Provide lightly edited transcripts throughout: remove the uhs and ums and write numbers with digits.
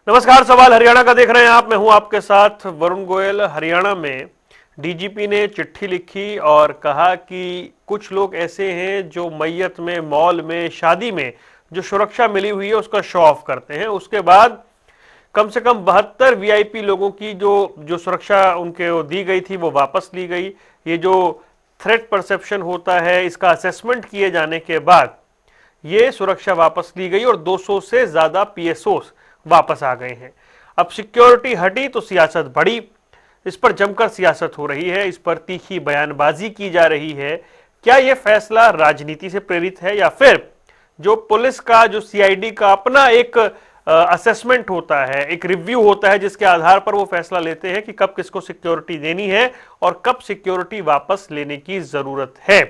नमस्कार, सवाल हरियाणा का देख रहे हैं आप। मैं हूं आपके साथ वरुण गोयल। हरियाणा में डीजीपी ने चिट्ठी लिखी और कहा कि कुछ लोग ऐसे हैं जो मैयत में, मॉल में, शादी में जो सुरक्षा मिली हुई है उसका शो ऑफ करते हैं। उसके बाद कम से कम 72 वीआईपी लोगों की जो जो सुरक्षा उनके दी गई थी वो वापस ली गई। ये जो थ्रेट परसेप्शन होता है, इसका असेसमेंट किए जाने के बाद ये सुरक्षा वापस ली गई और 200 से ज्यादा पीएसओस वापस आ गए हैं। अब सिक्योरिटी हटी तो सियासत बढ़ी। इस पर जमकर सियासत हो रही है, इस पर तीखी बयानबाजी की जा रही है। क्या यह फैसला राजनीति से प्रेरित है या फिर जो पुलिस का, जो सीआईडी का अपना एक असेसमेंट होता है, एक रिव्यू होता है जिसके आधार पर वो फैसला लेते हैं कि कब किसको सिक्योरिटी देनी है और कब सिक्योरिटी वापस लेने की जरूरत है।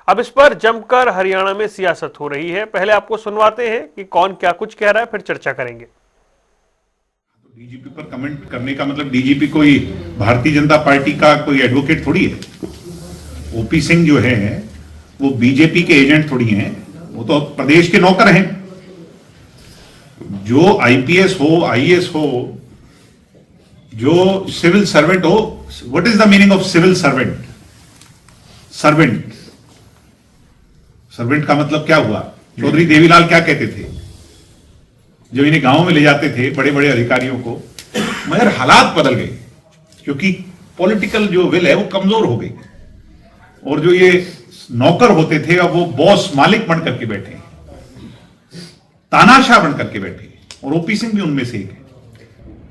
अब इस पर जमकर हरियाणा में सियासत हो रही है। पहले आपको सुनवाते हैं कि कौन क्या कुछ कह रहा है, फिर चर्चा करेंगे। डीजीपी पर कमेंट करने का मतलब डीजीपी कोई भारतीय जनता पार्टी का कोई एडवोकेट थोड़ी है। ओपी सिंह जो है वो बीजेपी के एजेंट थोड़ी हैं, वो तो प्रदेश के नौकर हैं। जो आईपीएस हो, आईएएस हो, जो सिविल सर्वेंट हो, what is the meaning of civil servant? Servant servant का मतलब क्या हुआ? चौधरी देवीलाल क्या कहते थे जब इन्हें गांव में ले जाते थे बड़े बड़े अधिकारियों को? मगर हालात बदल गए क्योंकि पॉलिटिकल जो विल है वो कमजोर हो गई और जो ये नौकर होते थे अब वो बॉस, मालिक बन करके बैठे, तानाशाह बन करके बैठे। और ओपी सिंह भी उनमें से एक है।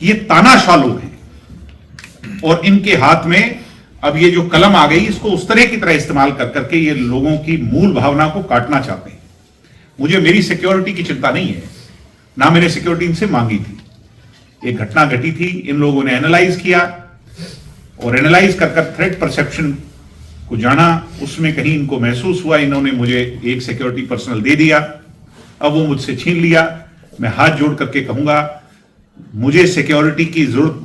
ये तानाशाह लोग हैं और इनके हाथ में अब ये जो कलम आ गई इसको उस तरह की तरह इस्तेमाल कर करके ये लोगों की मूल भावना को काटना चाहते हैं। मुझे मेरी सिक्योरिटी की चिंता नहीं है, ना मैंने सिक्योरिटी इनसे मांगी थी। एक घटना घटी थी, इन लोगों ने एनालाइज किया और एनालाइज कर कर थ्रेट परसेप्शन को जाना, उसमें कहीं इनको महसूस हुआ, इन्होंने मुझे एक सिक्योरिटी पर्सनल दे दिया, अब वो मुझसे छीन लिया। मैं हाथ जोड़ करके कहूंगा मुझे सिक्योरिटी की जरूरत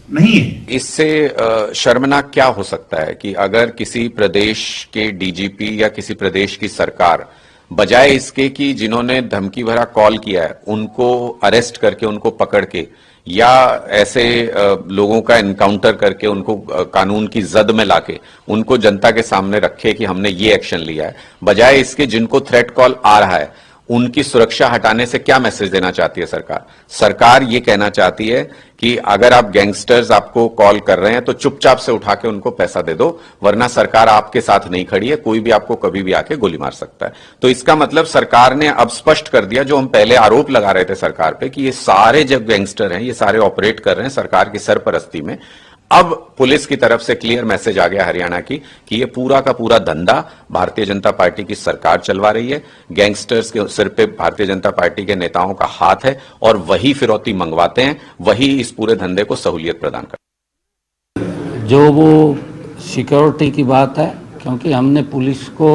नहीं है। इससे शर्मनाक क्या हो सकता है कि अगर किसी प्रदेश के डीजीपी या किसी प्रदेश की सरकार बजाय इसके कि जिन्होंने धमकी भरा कॉल किया है उनको अरेस्ट करके, उनको पकड़ के या ऐसे लोगों का एनकाउंटर करके उनको कानून की जद में लाके उनको जनता के सामने रखे कि हमने ये एक्शन लिया है, बजाय इसके जिनको थ्रेट कॉल आ रहा है उनकी सुरक्षा हटाने से क्या मैसेज देना चाहती है सरकार? सरकार ये कहना चाहती है कि अगर आप गैंगस्टर्स आपको कॉल कर रहे हैं तो चुपचाप से उठा के उनको पैसा दे दो, वरना सरकार आपके साथ नहीं खड़ी है, कोई भी आपको कभी भी आके गोली मार सकता है। तो इसका मतलब सरकार ने अब स्पष्ट कर दिया, जो हम पहले आरोप लगा रहे थे सरकार पे कि ये सारे जब गैंगस्टर हैं, ये सारे ऑपरेट कर रहे हैं सरकार की सरपरस्ती में। अब पुलिस की तरफ से क्लियर मैसेज आ गया हरियाणा की कि ये पूरा का पूरा धंधा भारतीय जनता पार्टी की सरकार चलवा रही है। गैंगस्टर्स के सिर पे भारतीय जनता पार्टी के नेताओं का हाथ है और वही फिरौती मंगवाते हैं, वही इस पूरे धंधे को सहूलियत प्रदान करते हैं। जो वो सिक्योरिटी की बात है, क्योंकि हमने पुलिस को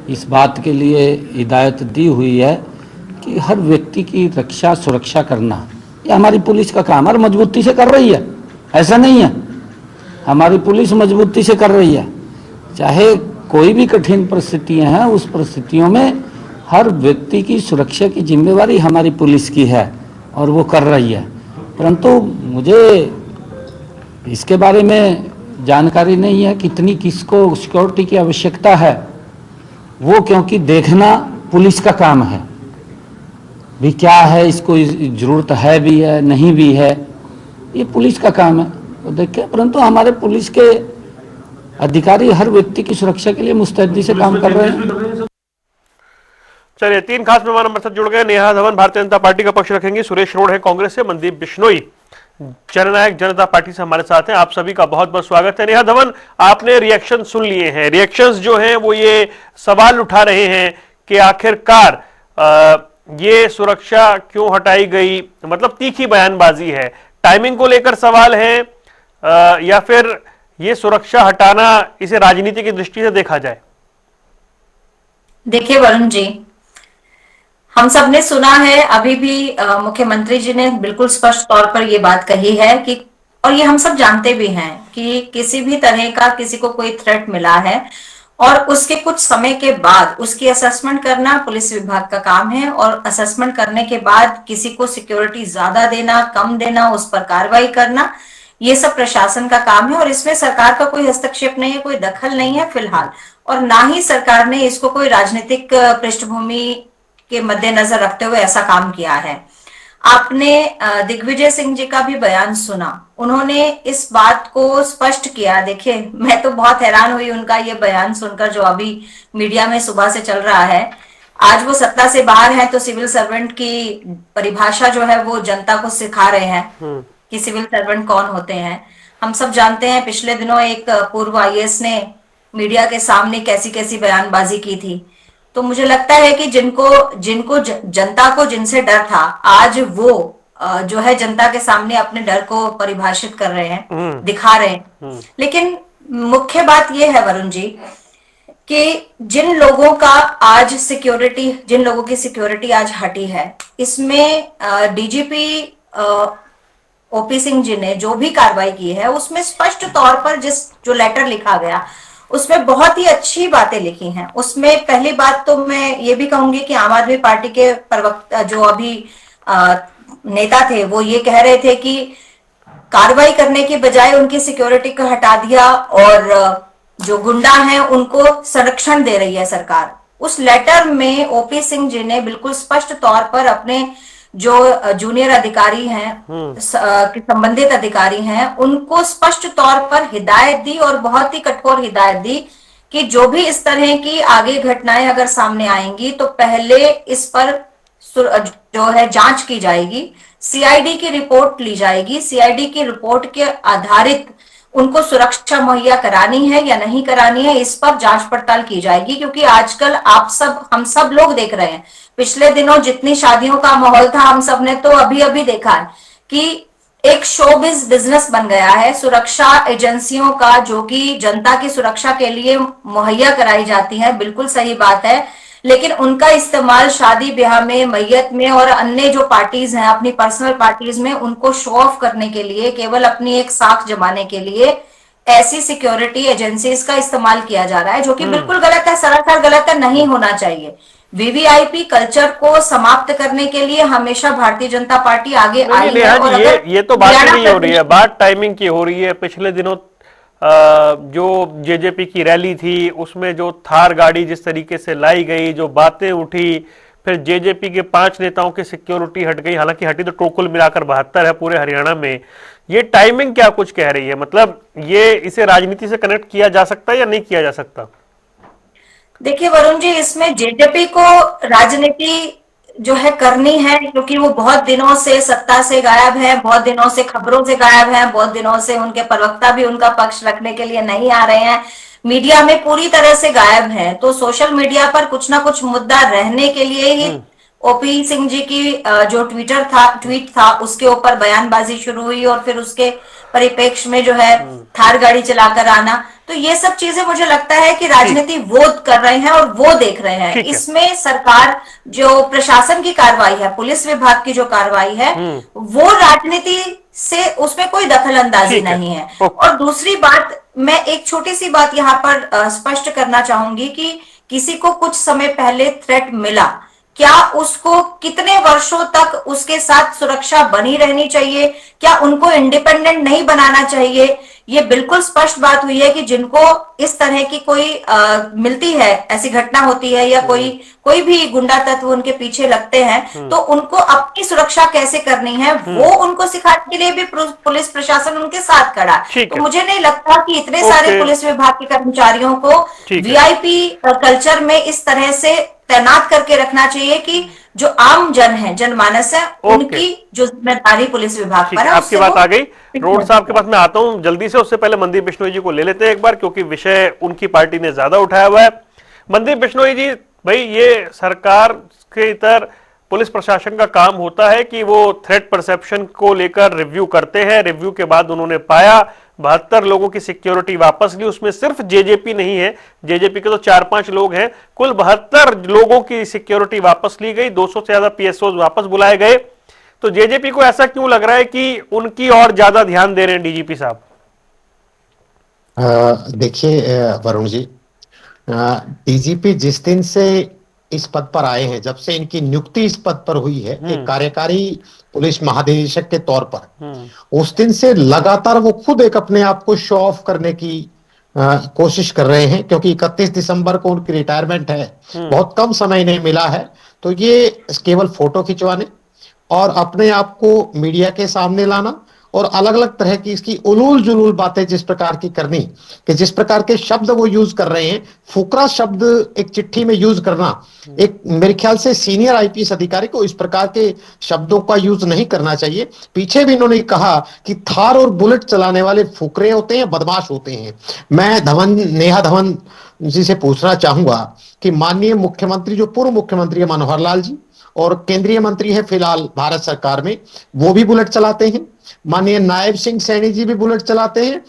इस बात के लिए हिदायत दी हुई है कि हर व्यक्ति की रक्षा, सुरक्षा करना ये हमारी पुलिस का काम है और मजबूती से कर रही है। ऐसा नहीं है, हमारी पुलिस मजबूती से कर रही है। चाहे कोई भी कठिन परिस्थितियां हैं, उस परिस्थितियों में हर व्यक्ति की सुरक्षा की जिम्मेवारी हमारी पुलिस की है और वो कर रही है। परंतु मुझे इसके बारे में जानकारी नहीं है कितनी किसको सिक्योरिटी की आवश्यकता है, वो क्योंकि देखना पुलिस का काम है भी, क्या है, इसको जरूरत है भी है, नहीं भी है, ये पुलिस का काम है वो देखे। परंतु हमारे पुलिस के अधिकारी हर व्यक्ति की सुरक्षा के लिए मुस्तैदी से काम कर रहे हैं। चलिए, तीन खास मेहमान हमारे साथ जुड़ गए। नेहा धवन भारतीय जनता पार्टी का पक्ष रखेंगी, सुरेश रोड है कांग्रेस से, मनदीप बिश्नोई जननायक जनता पार्टी से हमारे साथ हैं। आप सभी का बहुत बहुत स्वागत है। नेहा धवन, आपने रिएक्शन सुन लिए हैं। रिएक्शंस जो हैं वो ये सवाल उठा रहे हैं कि आखिरकार ये सुरक्षा क्यों हटाई गई, मतलब तीखी बयानबाजी है, टाइमिंग को लेकर सवाल है या फिर ये सुरक्षा हटाना इसे राजनीति की दृष्टि से देखा जाए? देखिए वरुण जी, हम सब ने सुना है, अभी भी मुख्यमंत्री जी ने बिल्कुल स्पष्ट तौर पर ये बात कही है कि, और ये हम सब जानते भी हैं कि किसी भी तरह का किसी को कोई थ्रेट मिला है और उसके कुछ समय के बाद उसकी असेसमेंट करना पुलिस विभाग का काम है, और असेसमेंट करने के बाद किसी को सिक्योरिटी ज्यादा देना, कम देना, उस पर कार्रवाई करना, ये सब प्रशासन का काम है। और इसमें सरकार का कोई हस्तक्षेप नहीं है, कोई दखल नहीं है फिलहाल, और ना ही सरकार ने इसको कोई राजनीतिक पृष्ठभूमि के मद्देनजर रखते हुए ऐसा काम किया है। आपने दिग्विजय सिंह जी का भी बयान सुना, उन्होंने इस बात को स्पष्ट किया। देखिए, मैं तो बहुत हैरान हुई उनका ये बयान सुनकर, जो अभी मीडिया में सुबह से चल रहा है। आज वो सत्ता से बाहर है, तो सिविल सर्वेंट की परिभाषा जो है वो जनता को सिखा रहे हैं कि सिविल सर्वेंट कौन होते हैं। हम सब जानते हैं, पिछले दिनों एक पूर्व आईएएस ने मीडिया के सामने कैसी कैसी बयानबाजी की थी। तो मुझे लगता है कि जिनको जिनको जनता को जिनसे डर था, आज वो जो है जनता के सामने अपने डर को परिभाषित कर रहे हैं, दिखा रहे हैं। लेकिन मुख्य बात यह है वरुण जी कि जिन लोगों की सिक्योरिटी आज हटी है, इसमें डीजीपी ओपी सिंह जी ने जो भी कार्रवाई की है, उसमें स्पष्ट तौर पर जो लेटर लिखा गया, उसमें बहुत ही अच्छी बातें लिखी हैं। उसमें पहली बात तो मैं ये भी कहूंगी कि आम आदमी पार्टी के प्रवक्ता जो अभी नेता थे, वो ये कह रहे थे कि कार्रवाई करने के बजाय उनकी सिक्योरिटी को हटा दिया और जो गुंडा हैं उनको संरक्षण दे रही है सरकार। उस लेटर में ओपी सिंह जी ने बिल्कुल स्पष्ट तौर पर अपने जो जूनियर अधिकारी हैं, संबंधित अधिकारी हैं, उनको स्पष्ट तौर पर हिदायत दी, और बहुत ही कठोर हिदायत दी कि जो भी इस तरह की आगे घटनाएं अगर सामने आएंगी तो पहले इस पर जो है जांच की जाएगी, सीआईडी की रिपोर्ट ली जाएगी, सीआईडी की रिपोर्ट के आधारित उनको सुरक्षा मुहैया करानी है या नहीं करानी है, इस पर जांच पड़ताल की जाएगी। क्योंकि आजकल हम सब लोग देख रहे हैं, पिछले दिनों जितनी शादियों का माहौल था, हम सब ने तो अभी अभी देखा है कि एक शोबिज बिजनेस बन गया है सुरक्षा एजेंसियों का, जो कि जनता की सुरक्षा के लिए मुहैया कराई जाती है। बिल्कुल सही बात है, लेकिन उनका इस्तेमाल शादी ब्याह में, मैयत में और अन्य जो पार्टीज हैं, अपनी पर्सनल पार्टीज में, उनको शो ऑफ करने के लिए, केवल अपनी एक साख जमाने के लिए ऐसी सिक्योरिटी एजेंसीज का इस्तेमाल किया जा रहा है, जो कि बिल्कुल गलत है, सरासर गलत है, नहीं होना चाहिए। वीवीआईपी कल्चर को समाप्त करने के लिए हमेशा भारतीय जनता पार्टी आगे आई है। और ये तो बात नहीं हो रही है, बात टाइमिंग की हो रही है। पिछले दिनों जो जेजेपी की रैली थी, उसमें जो थार गाड़ी जिस तरीके से लाई गई, जो बातें उठी, फिर जेजेपी के 5 नेताओं की सिक्योरिटी हट गई, हालांकि हटी तो कुल मिलाकर 72 है पूरे हरियाणा में। ये टाइमिंग क्या कुछ कह रही है? मतलब ये इसे राजनीति से कनेक्ट किया जा सकता है या नहीं किया जा सकता? देखिए वरुण जी, इसमें जेजेपी को राजनीति जो है करनी है, क्योंकि वो बहुत दिनों से सत्ता से गायब है, बहुत दिनों से खबरों से गायब है, बहुत दिनों से उनके प्रवक्ता भी उनका पक्ष रखने के लिए नहीं आ रहे हैं, मीडिया में पूरी तरह से गायब है। तो सोशल मीडिया पर कुछ ना कुछ मुद्दा रहने के लिए ही ओपी सिंह जी की जो ट्वीट था उसके ऊपर बयानबाजी शुरू हुई, और फिर उसके परिप्रेक्ष्य में जो है थार गाड़ी चलाकर आना। तो ये सब चीजें मुझे लगता है कि राजनीति वो कर रहे हैं और वो देख रहे हैं। इसमें सरकार जो प्रशासन की कार्रवाई है, पुलिस विभाग की जो कार्रवाई है, वो राजनीति से उसमें कोई दखल अंदाजी नहीं है। और दूसरी बात, मैं एक छोटी सी बात यहाँ पर स्पष्ट करना चाहूंगी कि किसी को कुछ समय पहले थ्रेट मिला, क्या उसको कितने वर्षों तक उसके साथ सुरक्षा बनी रहनी चाहिए? क्या उनको इंडिपेंडेंट नहीं बनाना चाहिए? ये बिल्कुल स्पष्ट बात हुई है कि जिनको इस तरह की कोई मिलती है, ऐसी घटना होती है, या कोई भी गुंडा तत्व उनके पीछे लगते हैं, तो उनको अपनी सुरक्षा कैसे करनी है, वो उनको सिखाने के लिए भी पुलिस प्रशासन उनके साथ खड़ा। तो मुझे नहीं लगता कि इतने सारे पुलिस विभाग के कर्मचारियों को वीआईपी कल्चर में इस तरह से तैनात करके रखना चाहिए कि जो आम जन है, जनमानस है, उनकी जो जिम्मेदारी पुलिस विभाग पर है। आपकी बात आ गई। रोड साहब के पास मैं आता हूं जल्दी से, उससे पहले मनदीप बिश्नोई जी को ले लेते हैं एक बार, क्योंकि विषय उनकी पार्टी ने ज्यादा उठाया हुआ है। मनदीप बिश्नोई जी, भाई ये सरकार के इतर पुलिस प्रशासन का काम होता है कि वो थ्रेट परसेप्शन को लेकर रिव्यू करते हैं। रिव्यू के बाद उन्होंने पाया 72 लोगों की सिक्योरिटी वापस ली, उसमें सिर्फ जेजेपी नहीं है, जेजेपी के तो 4-5 लोग हैं, कुल 72 लोगों की सिक्योरिटी वापस ली गई, 200 से ज्यादा पीएसओ वापस बुलाए गए। तो जेजेपी को ऐसा क्यों लग रहा है कि उनकी और ज्यादा ध्यान दे रहे हैं डीजीपी साहब? देखिए वरुण जी, डीजीपी जिस दिन से इस पद पर आए हैं, जब से इनकी नियुक्ति इस पद पर हुई है एक कार्यकारी पुलिस महानिदेशक के तौर पर, उस दिन से लगातार वो खुद एक अपने आप को शो ऑफ करने की कोशिश कर रहे हैं, क्योंकि 31 दिसंबर को उनकी रिटायरमेंट है, बहुत कम समय इन्हें मिला है। तो ये केवल फोटो खिंचवाने और अपने आप को मीडिया के सामने लाना और अलग अलग तरह की इसकी उलूल जुलूल बातें जिस प्रकार की करनी, कि जिस प्रकार के शब्द वो यूज कर रहे हैं, फुकरा शब्द एक चिट्ठी में यूज करना, एक मेरे ख्याल से सीनियर आईपीएस अधिकारी को इस प्रकार के शब्दों का यूज नहीं करना चाहिए। पीछे भी इन्होंने कहा कि थार और बुलेट चलाने वाले फुकरे होते हैं, बदमाश होते हैं। मैं नेहा धवन जी से पूछना चाहूंगा कि माननीय मुख्यमंत्री, जो पूर्व मुख्यमंत्री है मनोहर लाल जी और केंद्रीय मंत्री है फिलहाल भारत सरकार में, वो भी बुलेट चलाते हैं। माननीय नायब सिंह सैनी जी भी बुलेट चलाते हैं।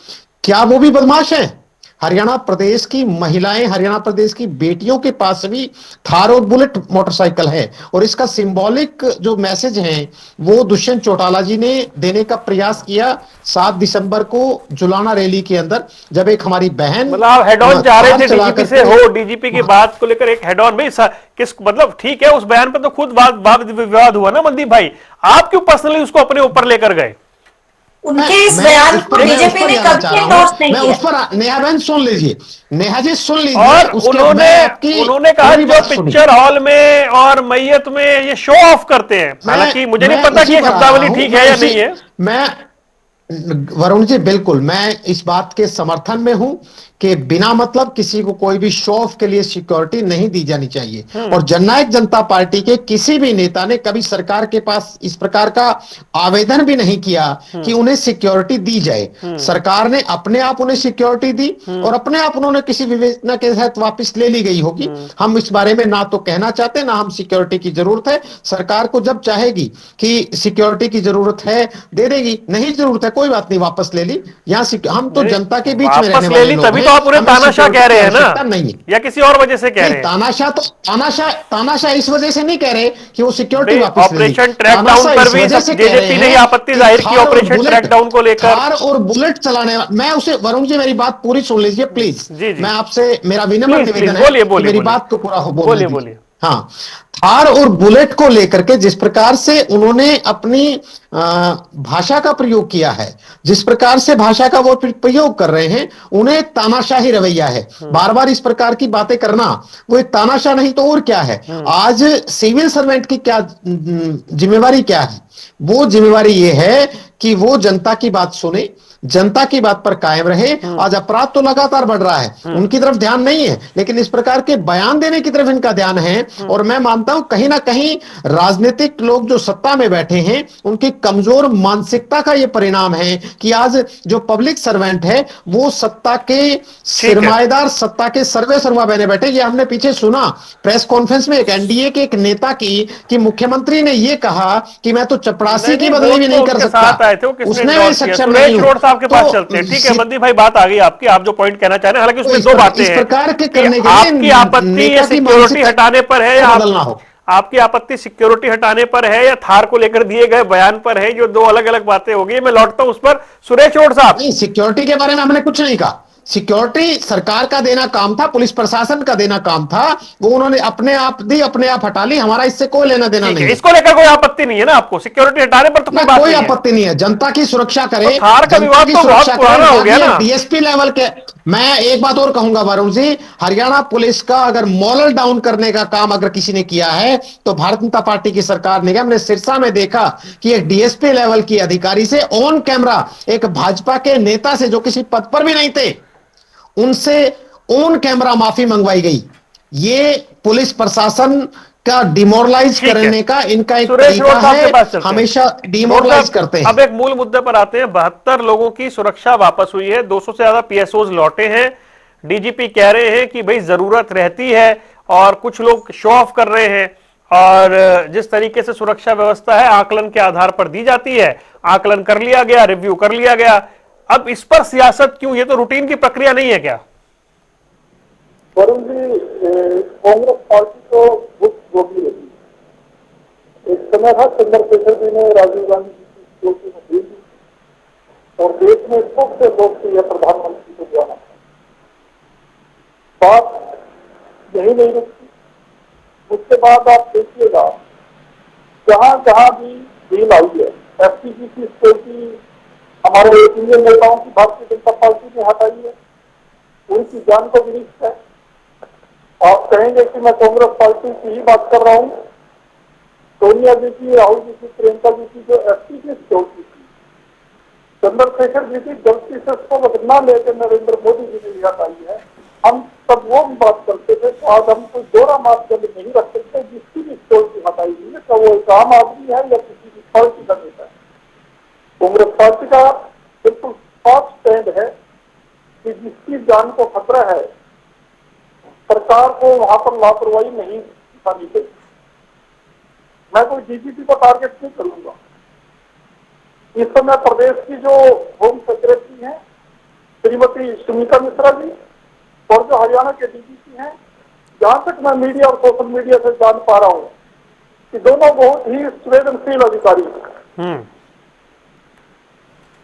क्या वो भी बदमाश हैं? हरियाणा प्रदेश की महिलाएं, हरियाणा प्रदेश की बेटियों के पास भी थार और बुलेट मोटरसाइकिल है, और इसका सिंबॉलिक जो मैसेज है वो दुष्यंत चौटाला जी ने देने का प्रयास किया 7 दिसंबर को जुलाना रैली के अंदर, जब एक हमारी बहन, मतलब हेड ऑन जा रहे थे डीजीपी से, हो डीजीपी की बात को लेकर एक हेड ऑन भाई किस, मतलब ठीक है उस बयान पर तो खुद वाद विवाद हुआ ना मनदीप भाई, आप क्यों पर्सनली उसको अपने ऊपर लेकर गए? उनके इस बयान को बीजेपी ने कभी एंडोर्स नहीं किया। उस पर नेहा बहन सुन लीजिए, नेहा जी सुन लीजिए। और उन्होंने कहा जो पिक्चर हॉल में और मैयत में ये शो ऑफ करते हैं, हालांकि मुझे नहीं पता कि ये शब्दावली ठीक है या नहीं है। मैं वरुण जी बिल्कुल मैं इस बात के समर्थन में हूं कि बिना मतलब किसी को कोई भी शो ऑफ के लिए सिक्योरिटी नहीं दी जानी चाहिए, और जननायक जनता पार्टी के किसी भी नेता ने कभी सरकार के पास इस प्रकार का आवेदन भी नहीं किया कि उन्हें सिक्योरिटी दी जाए। सरकार ने अपने आप उन्हें सिक्योरिटी दी और अपने आप उन्होंने किसी विवेचना के तहत वापस ले ली गई होगी। हम इस बारे में ना तो कहना चाहते ना हम सिक्योरिटी की जरूरत है। सरकार को जब चाहेगी कि सिक्योरिटी की जरूरत है दे देगी, नहीं जरूरत है कोई बात नहीं वापस ले ली। यहाँ हम तो जनता के बीच में रहने वाले लोग हैं। आप उन्हें तानाशाह कह रहे हैं ना, नहीं या किसी और वजह से कह रहे हैं? तानाशाह इस वजह से नहीं कह रहे कि वो सिक्योरिटी वापस ले ली। ऑपरेशन ट्रैकडाउन पर भी जेजेपी ने आपत्ति जाहिर की ऑपरेशन ट्रैकडाउन को लेकर। थार और बुलेट चलाने, मैं उसे, वरुण जी मेरी बात पूरी सुन लीजिए प्लीज। मैं आपसे, मेरा विनम्र निवेदन है मेरी बात को पूरा हो बोलिए। हाँ, थार और बुलेट को लेकर के जिस प्रकार से उन्होंने अपनी भाषा का प्रयोग किया है, जिस प्रकार से भाषा का वो प्रयोग कर रहे हैं, उन्हें तानाशाही रवैया है। बार बार इस प्रकार की बातें करना वो एक तानाशाह नहीं तो और क्या है। आज सिविल सर्वेंट की क्या जिम्मेवारी क्या है? वो जिम्मेवारी ये है कि वो जनता की बात सुने, जनता की बात पर कायम रहे। आज अपराध तो लगातार बढ़ रहा है, उनकी तरफ ध्यान नहीं है, लेकिन इस प्रकार के बयान देने की तरफ इनका ध्यान है। और मैं मानता हूं कहीं ना कहीं राजनीतिक लोग जो सत्ता में बैठे हैं उनकी कमजोर मानसिकता का यह परिणाम है कि आज जो पब्लिक सर्वेंट है वो सत्ता के सरमाएदार, सत्ता के सर्वे सर्वा बने बैठे। ये हमने पीछे सुना प्रेस कॉन्फ्रेंस में एक एनडीए के एक नेता की कि मुख्यमंत्री ने यह कहा कि मैं तो चपरासी की बदली भी नहीं कर सकता, उसने सक्षम नहीं हूं। आपके पास चलते हैं, ठीक है मनदीप भाई, बात आ गई आपकी, आप जो पॉइंट कहना चाह रहे हैं। हालांकि उसमें दो बातें हैं, आपकी आपत्ति ये सिक्योरिटी हटाने पर है या आपकी आपत्ति सिक्योरिटी हटाने पर है या थार को लेकर दिए गए बयान पर है, जो दो अलग अलग बातें हो गई। मैं लौटता हूं उस पर। सुरेश रोड साहब, सिक्योरिटी के बारे में हमने कुछ नहीं कहा। सिक्योरिटी सरकार का देना काम था, पुलिस प्रशासन का देना काम था, वो उन्होंने अपने आप दी, अपने आप हटा ली। हमारा इससे कोई लेना देना नहीं है। इसको लेकर कोई आपत्ति नहीं है ना आपको? सिक्योरिटी हटाने पर तो कोई बात कोई आपत्ति नहीं है। जनता की सुरक्षा करे, तो थार का विवाद तो बहुत पुराना हो गया ना। डीएसपी लेवल के, मैं एक बात और कहूंगा वरुण जी, हरियाणा पुलिस का अगर मॉरल डाउन करने का काम अगर किसी ने किया है तो भारतीय जनता पार्टी की सरकार ने। हमने सिरसा में देखा कि एक डीएसपी लेवल की अधिकारी से ऑन कैमरा एक भाजपा के नेता से जो किसी पद पर भी नहीं थे, उनसे ऑन कैमरा माफी मंगवाई गई। ये पुलिस प्रशासन का डिमोरलाइज करने का इनका एक तरीका है, हमेशा डिमोरलाइज करते हैं। अब एक मूल मुद्दे पर आते हैं। 72 लोगों की सुरक्षा वापस हुई है, 200 से ज्यादा पीएसओज लौटे हैं। डीजीपी कह रहे हैं कि भाई जरूरत रहती है और कुछ लोग शो ऑफ कर रहे हैं, और जिस तरीके से सुरक्षा व्यवस्था है आकलन के आधार पर दी जाती है, आकलन कर लिया गया, रिव्यू कर लिया गया। अब इस पर सियासत क्यों? ये तो रूटीन की प्रक्रिया नहीं है क्या? वरुण जी, कांग्रेस पार्टी तो बुक होगी रही। एक समय था चंद्रशेखर जी ने राजीव गांधी जी की दी और देश में सबसे लोकप्रिय प्रधानमंत्री को जाना। बात यही नहीं रुकती। उसके बाद आप देखिएगा जहां जहां भी डील आई है, एफसीजी की सिक्योरिटी हमारे इंडियन नेताओं की भारतीय जनता पार्टी ने हटाई है, उनकी जान को भी रिस्क है। आप कहेंगे कि मैं कांग्रेस पार्टी की ही बात कर रहा हूं। सोनिया जी की, राहुल जी की, प्रियंका जी की जो एफसी की सिक्योरिटी थी, चंद्रशेखर जी की गलती से उसको बदलना लेकर नरेंद्र मोदी जी ने हटाई है। हम सब वो भी बात करते थे, तो आज हम कोई दोहरा मापदंड नहीं रख सकते जिसकी भी सिक्योरिटी हटाई हुई है, तो वो एक आम आदमी है या किसी भी पार्टी का नेता है। कांग्रेस पार्टी का बिल्कुल साफ स्टैंड है कि जिसकी जान को खतरा है, सरकार को वहां पर लापरवाही नहीं दिखानी चाहिए। मैं कोई डीजीपी को टारगेट नहीं करूंगा। इस समय प्रदेश की जो होम सेक्रेटरी है श्रीमती सुनीता मिश्रा जी, और जो हरियाणा के डीजीपी हैं, जहां तक मैं मीडिया और सोशल मीडिया से जान पा रहा हूं कि दोनों बहुत ही संवेदनशील अधिकारी हैं।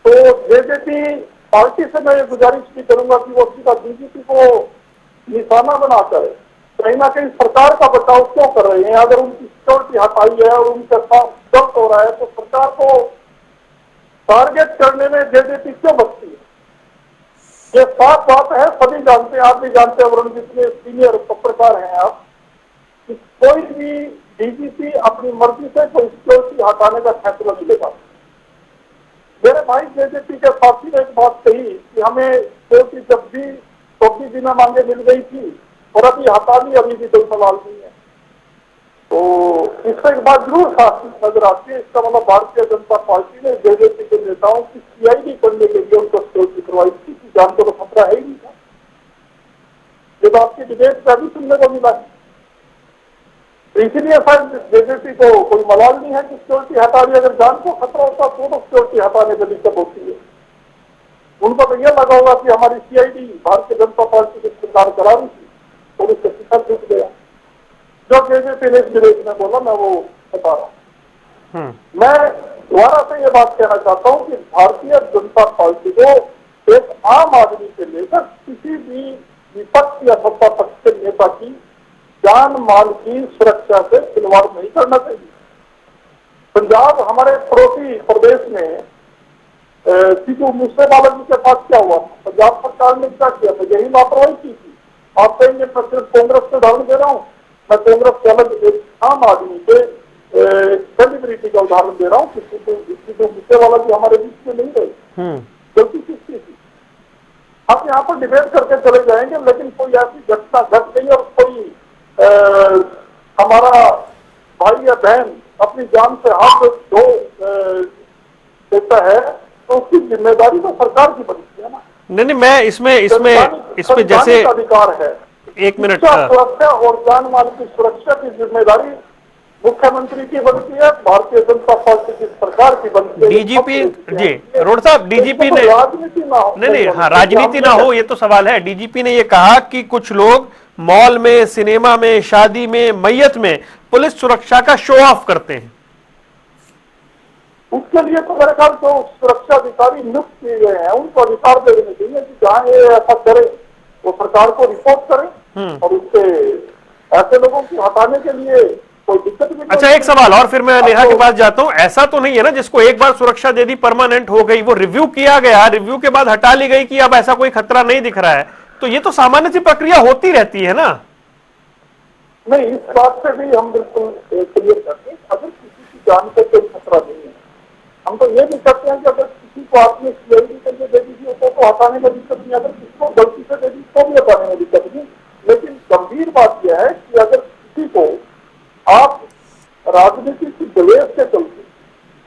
तो जेजेपी पार्टी से मैं ये गुजारिश भी करूंगा कि वो सीधा डीजीपी को निशाना बनाकर कहीं ना कहीं सरकार का बचाव क्यों कर रहे हैं। अगर उनकी सिक्योरिटी हटाई है और उनके साथ गलत हो रहा है तो सरकार को टारगेट करने में जेजेपी क्यों बचती है। ये साफ बात है, सभी जानते हैं, आप भी जानते हैं, वरुण जितने सीनियर पत्रकार हैं आप, कि कोई भी डीजीपी अपनी मर्जी से कोई सिक्योरिटी हटाने का फैसला नहीं लेता। मेरे भाई जेजेपी के साथी ने एक बात कही कि हमें सिक्योरिटी जब भी 24 बिना मांगे मिल गई थी और अभी हटा ली, अभी भी कोई सवाल नहीं है। तो इससे एक बात जरूर साफ नजर आती है, इसका मतलब भारतीय जनता पार्टी ने जेजेपी के नेताओं की सीआईडी करने के लिए उनको सिक्योरिटी करवाई थी, जान को तो खतरा है ही नहीं था। ये तो आपकी डिबेट पे अभी सुनने को मिला है। तो इसीलिए शायद जेजेपी को कोई मलाल नहीं है कि सिक्योरिटी हटा दी। अगर जान को खतरा होता तो सिक्योरिटी हटाने में दिक्कत होती है। उनको तो यह लगा होगा कि हमारी सीआईडी भारतीय जनता पार्टी की सरकार करा रही थी और उससे शिखर टूट गया। जो जेजेपी ने इस डिबेट में बोला, मैं वो बता रहा हूँ। मैं दोबारा से ये बात कहना चाहता हूँ कि भारतीय जनता पार्टी को एक आम आदमी से लेकर किसी भी विपक्ष या सत्ता पक्ष के नेता की जान माल की सुरक्षा से खिलवाड़ नहीं करना चाहिए। पंजाब हमारे पड़ोसी प्रदेश में सीधू मूसेवाला जी के पास क्या हुआ, पंजाब सरकार ने क्या किया, तो यही लापरवाही की थी। आप कहेंगे मैं सिर्फ कांग्रेस से उदाहरण दे रहा हूँ, मैं कांग्रेस के अलग एक आम आदमी के सेलिब्रिटी का उदाहरण दे रहा हूँ कि सीधू मूसेवाला जी हमारे बीच में नहीं रहे। गलती किसकी थी? हम यहाँ पर डिबेट करके चले जाएंगे, लेकिन कोई ऐसी घटना घट गई और कोई हमारा भाई या बहन अपनी जान से हाथ धो देता है तो उसकी जिम्मेदारी तो सरकार की बनती है ना। नहीं, मैं इसमें जैसे अधिकार है, एक मिनट, सुरक्षा और जान माल की सुरक्षा की जिम्मेदारी मुख्यमंत्री की बनती है, भारतीय जनता पार्टी की सरकार की बनती है। डीजीपी जी रोड साहब, डीजीपी ने राजनीति ना हो, नहीं, हाँ, राजनीति ना हो ये तो सवाल है। डीजीपी ने ये कहा कि कुछ लोग मॉल में, सिनेमा में, शादी में, मैयत में पुलिस सुरक्षा का शो ऑफ करते हैं। उसके लिए तो मेरे ख्याल जो सुरक्षा अधिकारी नियुक्त किए गए हैं उनको अधिकार दे देने चाहिए कि जहाँ ये ऐसा करे वो सरकार को रिपोर्ट करें और उससे ऐसे लोगों को हटाने के लिए कोई दिक्कत नहीं। अच्छा, एक सवाल और फिर मैं नेहा के पास जाता हूं। ऐसा तो नहीं है ना जिसको एक बार सुरक्षा दे दी परमानेंट हो गई, वो रिव्यू किया गया, रिव्यू के बाद हटा ली गई कि अब ऐसा कोई खतरा नहीं दिख रहा है, तो ये तो सामान्य सी प्रक्रिया होती रहती है ना। नहीं, इस बात से भी हम बिल्कुल क्लियर करते हैं, अगर किसी की जान को कोई खतरा नहीं है, हम तो ये भी करते हैं कि अगर किसी को आपने सीआईडी के लिए दे दी तो हटाने में दिक्कत नहीं, अगर किसी को गलती से दे दी तो भी हटाने में दिक्कत नहीं। लेकिन गंभीर बात यह है कि अगर किसी को आप राजनीति की दलेर से चलते,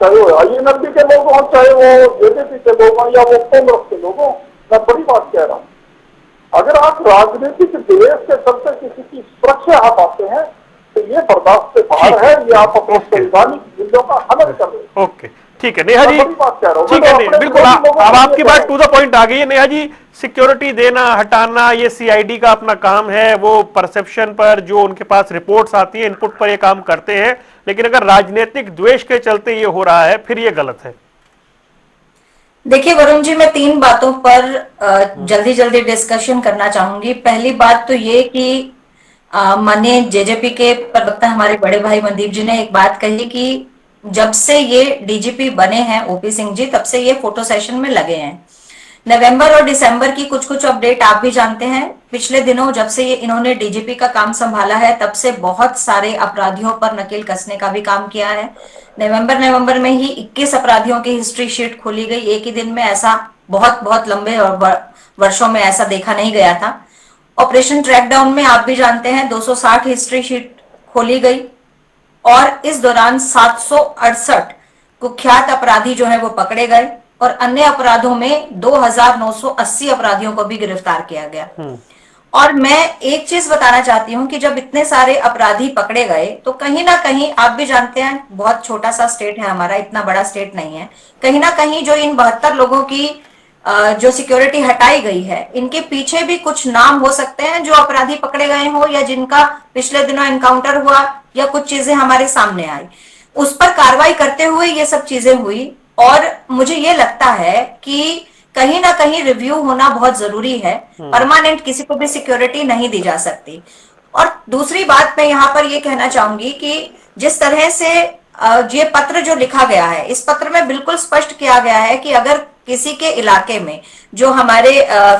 चाहे वो आईएनएलडी के लोग हों, चाहे वो जेजेपी के लोग हों या वो कांग्रेस के लोग हों, मैं बड़ी बात कह रहा हूँ, अगर आप राजनीतिक दलेर से चलते किसी की सुरक्षा हटाते हैं तो ये बर्दाश्त से बाहर है, ये आप अपने संवैधानिक मूल्यों का हनन कर रहे हैं। ओके, ठीक है नेहा जी, ठीक है, बिल्कुल अब आपकी बात टू द पॉइंट आ गई है। नेहा जी, सिक्योरिटी देना, हटाना, ये सीआईडी का अपना काम है, वो परसेप्शन पर जो उनके पास रिपोर्ट्स आती है, इनपुट पर ये काम करते हैं, लेकिन अगर राजनीतिक द्वेष के चलते ये हो रहा है फिर ये गलत है। देखिए वरुण जी, मैं 3 बातों पर जल्दी जल्दी डिस्कशन करना चाहूंगी। पहली बात तो ये कि माननीय जेजेपी के प्रवक्ता हमारे बड़े भाई मनदीप जी ने एक बात कही कि जब से ये डीजीपी बने हैं ओपी सिंह जी, तब से ये फोटो सेशन में लगे हैं। नवंबर और दिसंबर की कुछ कुछ अपडेट आप भी जानते हैं। पिछले दिनों जब से ये इन्होंने डीजीपी का काम संभाला है, तब से बहुत सारे अपराधियों पर नकेल कसने का भी काम किया है। नवंबर में ही 21 अपराधियों की हिस्ट्री शीट खोली गई एक ही दिन में। ऐसा बहुत बहुत लंबे और वर्षों में ऐसा देखा नहीं गया था। ऑपरेशन ट्रैकडाउन में आप भी जानते हैं 260 हिस्ट्री शीट खोली गई और इस दौरान 768 कुख्यात अपराधी जो है वो पकड़े गए और अन्य अपराधों में 2980 अपराधियों को भी गिरफ्तार किया गया। और मैं एक चीज बताना चाहती हूं कि जब इतने सारे अपराधी पकड़े गए तो कहीं ना कहीं आप भी जानते हैं, बहुत छोटा सा स्टेट है हमारा, इतना बड़ा स्टेट नहीं है। कहीं ना कहीं जो इन 72 लोगों की जो सिक्योरिटी हटाई गई है, इनके पीछे भी कुछ नाम हो सकते हैं जो अपराधी पकड़े गए हो या जिनका पिछले दिनों एनकाउंटर हुआ या कुछ चीजें हमारे सामने आई, उस पर कार्रवाई करते हुए ये सब चीजें हुई। और मुझे ये लगता है कि कहीं ना कहीं रिव्यू होना बहुत जरूरी है। परमानेंट किसी को भी सिक्योरिटी नहीं दी जा सकती। और दूसरी बात मैं यहाँ पर ये कहना चाहूंगी कि जिस तरह से ये पत्र जो लिखा गया है, इस पत्र में बिल्कुल स्पष्ट किया गया है कि अगर किसी के इलाके में जो हमारे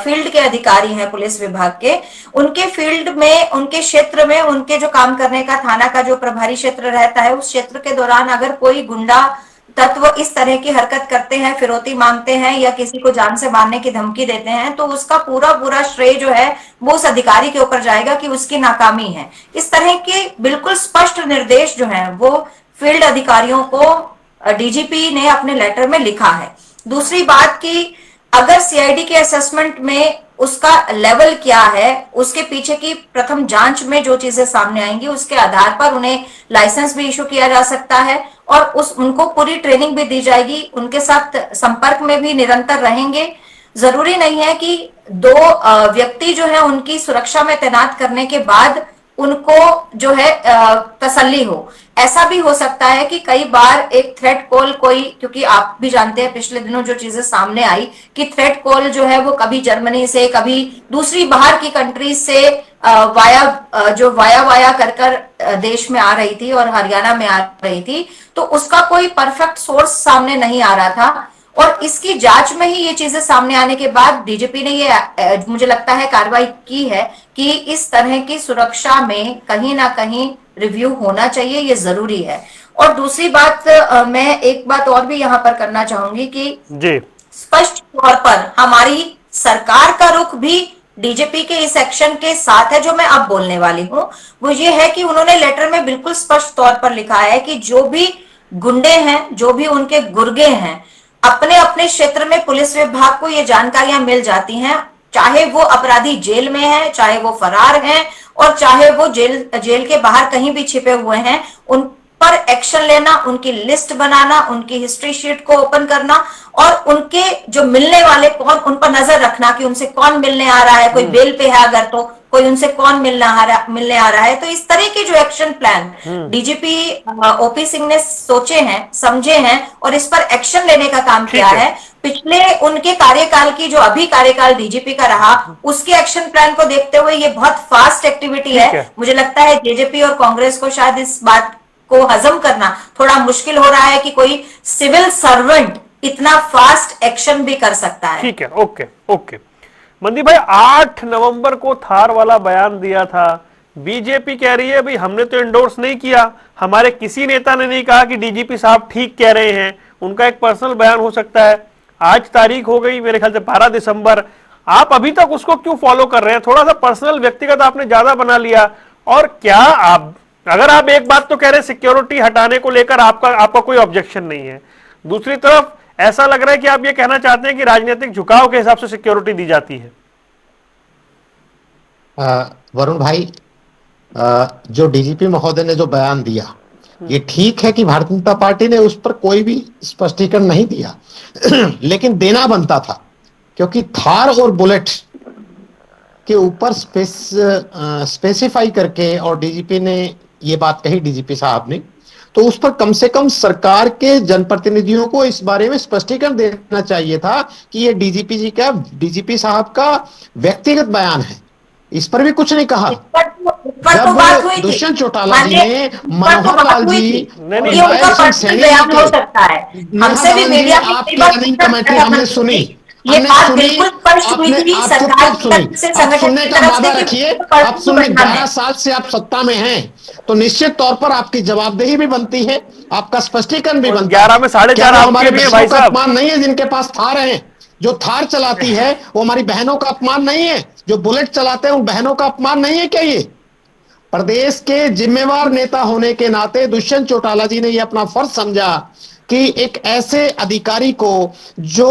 फील्ड के अधिकारी हैं पुलिस विभाग के, उनके फील्ड में, उनके क्षेत्र में, उनके जो काम करने का थाना का जो प्रभारी क्षेत्र रहता है, उस क्षेत्र के दौरान अगर कोई गुंडा तत्व इस तरह की हरकत करते हैं, फिरौती मांगते हैं या किसी को जान से मारने की धमकी देते हैं, तो उसका पूरा पूरा श्रेय जो है वो उस अधिकारी के ऊपर जाएगा कि उसकी नाकामी है। इस तरह के बिल्कुल स्पष्ट निर्देश जो है वो फील्ड अधिकारियों को डीजीपी ने अपने लेटर में लिखा है। दूसरी बात कि अगर सीआईडी के असेसमेंट में उसका लेवल क्या है, उसके पीछे की प्रथम जांच में जो चीजें सामने आएंगी उसके आधार पर उन्हें लाइसेंस भी इशू किया जा सकता है और उनको पूरी ट्रेनिंग भी दी जाएगी। उनके साथ संपर्क में भी निरंतर रहेंगे। जरूरी नहीं है कि दो व्यक्ति जो है उनकी सुरक्षा में तैनात करने के बाद उनको जो है तसल्ली हो। ऐसा भी हो सकता है कि कई बार एक थ्रेट कॉल कोई, क्योंकि आप भी जानते हैं पिछले दिनों जो चीजें सामने आई कि थ्रेट कॉल जो है वो कभी जर्मनी से, कभी दूसरी बाहर की कंट्रीज से वाया कर देश में आ रही थी और हरियाणा में आ रही थी, तो उसका कोई परफेक्ट सोर्स सामने नहीं आ रहा था। और इसकी जांच में ही ये चीजें सामने आने के बाद डीजीपी ने ये मुझे लगता है कार्रवाई की है कि इस तरह की सुरक्षा में कहीं ना कहीं रिव्यू होना चाहिए, ये जरूरी है। और दूसरी बात मैं एक बात और भी यहाँ पर करना चाहूंगी कि जी, स्पष्ट तौर पर हमारी सरकार का रुख भी डीजीपी के इस एक्शन के साथ है। जो मैं अब बोलने वाली हूँ वो ये है कि उन्होंने लेटर में बिल्कुल स्पष्ट तौर पर लिखा है कि जो भी गुंडे हैं, जो भी उनके गुर्गे हैं, अपने अपने क्षेत्र में पुलिस विभाग को ये जानकारियां मिल जाती हैं, चाहे वो अपराधी जेल में है, चाहे वो फरार हैं और चाहे वो जेल के बाहर कहीं भी छिपे हुए हैं, उन पर एक्शन लेना, उनकी लिस्ट बनाना, उनकी हिस्ट्री शीट को ओपन करना और उनके जो मिलने वाले कौन, उन पर नजर रखना कि उनसे कौन मिलने आ रहा है, कोई बेल पे है अगर तो कोई उनसे कौन मिलने आ रहा है। तो इस तरह के जो action plan DGP OP Singh ने सोचे हैं, समझे हैं और इस पर एक्शन लेने का काम किया है। पिछले उनके कार्यकाल की जो अभी कार्यकाल डीजीपी का रहा, उसके एक्शन प्लान को देखते हुए ये बहुत फास्ट एक्टिविटी है। मुझे लगता है जेजेपी और कांग्रेस को शायद इस बात को हजम करना थोड़ा मुश्किल हो रहा है कि कोई सिविल सर्वेंट इतना फास्ट एक्शन भी कर सकता है। ठीक है, ओके ओके। मनदीप भाई, 8 नवंबर को थार वाला बयान दिया था, बीजेपी कह रही है भाई हमने तो एंडोर्स नहीं किया, हमारे किसी नेता ने नहीं कहा कि डीजीपी साहब ठीक कह रहे हैं, उनका एक पर्सनल बयान हो सकता है। आज तारीख हो गई मेरे ख्याल से 12 दिसंबर, आप अभी तक उसको क्यों फॉलो कर रहे हैं? थोड़ा सा पर्सनल, व्यक्तिगत आपने ज्यादा बना लिया। और क्या आप, अगर आप एक बात तो कह रहे हैं सिक्योरिटी हटाने को लेकर आपका कोई ऑब्जेक्शन नहीं है, दूसरी तरफ ऐसा लग रहा है कि आप ये कहना चाहते हैं कि राजनीतिक झुकाव के हिसाब से सिक्योरिटी दी जाती है। वरुण भाई, जो डीजीपी महोदय ने जो बयान दिया, ये ठीक है कि भारतीय जनता पार्टी ने उस पर कोई भी स्पष्टीकरण नहीं दिया लेकिन देना बनता था, क्योंकि थार और बुलेट के ऊपर स्पेसिफाई करके और डीजीपी ने ये बात कही, डीजीपी साहब ने, तो उस पर कम से कम सरकार के जनप्रतिनिधियों को इस बारे में स्पष्टीकरण देना चाहिए था कि ये डीजीपी साहब का व्यक्तिगत बयान है, इस पर भी कुछ नहीं कहा। पर तो बात हुई जब थी। दुष्यंत चौटाला जी माननीय, ने पर तो मनोहर बात लाल हुई जी थी। और ये उनका नारायण सिंह पर्सनल सैनी बयान हो के, सकता है, नेहा हमसे भी धवन जी मीडिया में कई आपकी बार रनिंग पूछा कमेंट्री गया हमने मंत्री सुनी, जी, ये हमने बात सुनी, बिल्कुल स्पष्ट हुई आपने, थी आप सरकार चुपचाप की सुनी, तरफ से, आप संगठन सुनने की का तरफ से वादा कि रखिए, आप पर्सनल सुनने, बयान 11 है। साल से आप सत्ता में हैं, तो निश्चित तौर पर आपकी जवाबदेही भी बनती है, आपका स्पष्टीकरण भी और बनता 11 है। में क्या 4.5 वो आपके हमारे भी हैं बहनों भाई का साहब। अपमान नहीं है जिनके पास थार हैं? जो थार चलाती है वो हमारी बहनों का अपमान नहीं है? जो बुलेट चलाते हैं उन बहनों का अपमान नहीं है क्या ये? प्रदेश के जिम्मेवार नेता होने के नाते दुष्यंत चौटाला जी ने यह अपना फर्ज समझा कि एक ऐसे अधिकारी को जो